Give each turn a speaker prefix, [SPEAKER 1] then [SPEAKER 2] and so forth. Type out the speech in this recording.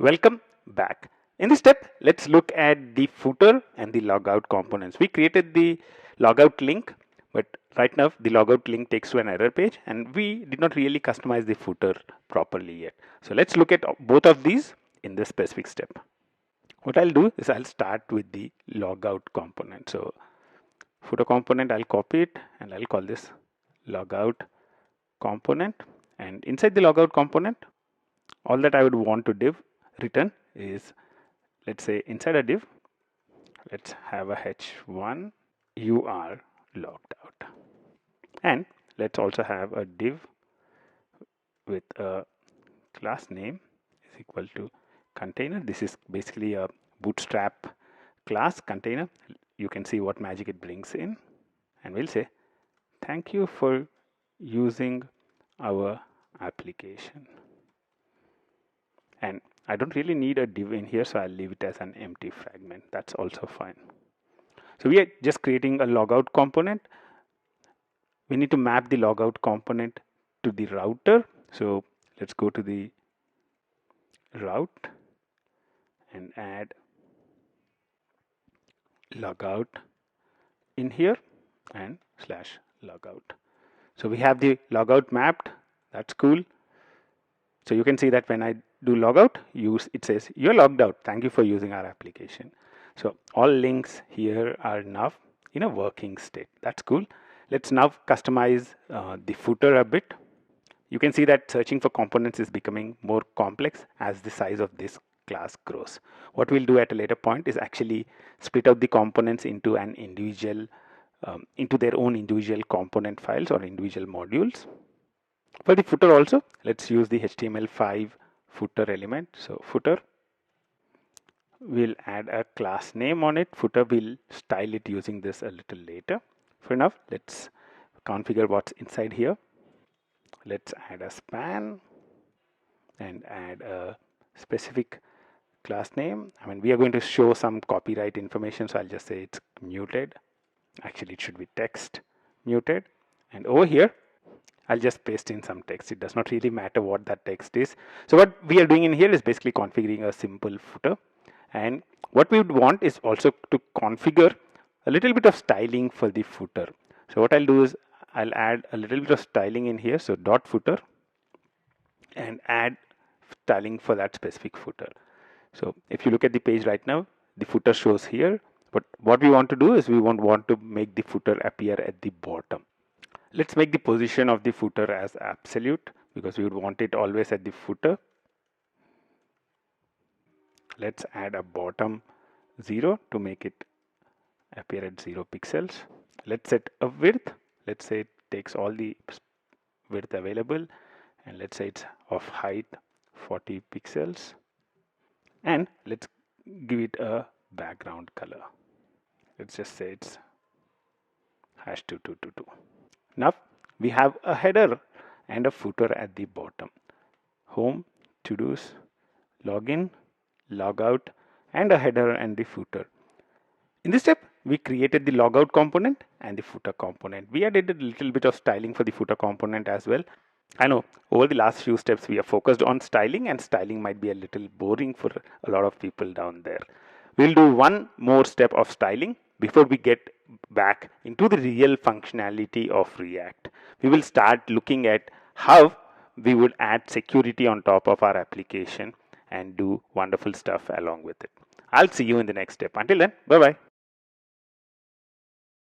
[SPEAKER 1] Welcome back. In this step, let's look at the footer and the logout components. We created the logout link, but right now the logout link takes to an error page and we did not really customize the footer properly yet. So let's look at both of these in this specific step. What I'll do is I'll start with the logout component. So footer component, I'll copy it and I'll call this logout component. And inside the logout component, all that I would want to div return is, let's say inside a div, let's have a h1 you are logged out, and let's also have a div with a class name is equal to container. This is basically a bootstrap class container. You can see what magic it brings in, and we'll say thank you for using our application. And I don't really need a div in here, so I'll leave it as an empty fragment. That's also fine. So we are just creating a logout component. We need to map the logout component to the router. So let's go to the route and add logout in here and /logout. So we have the logout mapped. That's cool. So you can see that when I do logout, it says you're logged out. Thank you for using our application. So all links here are now in a working state. That's cool. Let's now customize the footer a bit. You can see that searching for components is becoming more complex as the size of this class grows. What we'll do at a later point is actually split out the components into an individual, into their own individual component files or individual modules. For the footer also, let's use the HTML5 footer element. So footer, we'll add a class name on it. Footer, we'll style it using this a little later. For now, let's configure what's inside here. Let's add a span and add a specific class name. I mean, we are going to show some copyright information, so I'll just say it's muted. Actually, it should be text muted. And over here, I'll just paste in some text. It does not really matter what that text is. So what we are doing in here is basically configuring a simple footer. And what we would want is also to configure a little bit of styling for the footer. So what I'll do is I'll add a little bit of styling in here. So dot footer and add styling for that specific footer. So if you look at the page right now, the footer shows here. But what we want to do is we want to make the footer appear at the bottom. Let's make the position of the footer as absolute because we would want it always at the footer. Let's add a bottom 0 to make it appear at 0 pixels. Let's set a width. Let's say it takes all the width available, and let's say it's of height 40 pixels. And let's give it a background color. Let's just say it's #2222. Now we have a header and a footer at the bottom. Home, to-dos, login, logout, and a header and the footer. In this step, we created the logout component and the footer component. We added a little bit of styling for the footer component as well. I know over the last few steps we are focused on styling, and styling might be a little boring for a lot of people down there. We'll do one more step of styling before we get back into the real functionality of React. We will start looking at how we would add security on top of our application and do wonderful stuff along with it. I'll see you in the next step. Until then, bye-bye.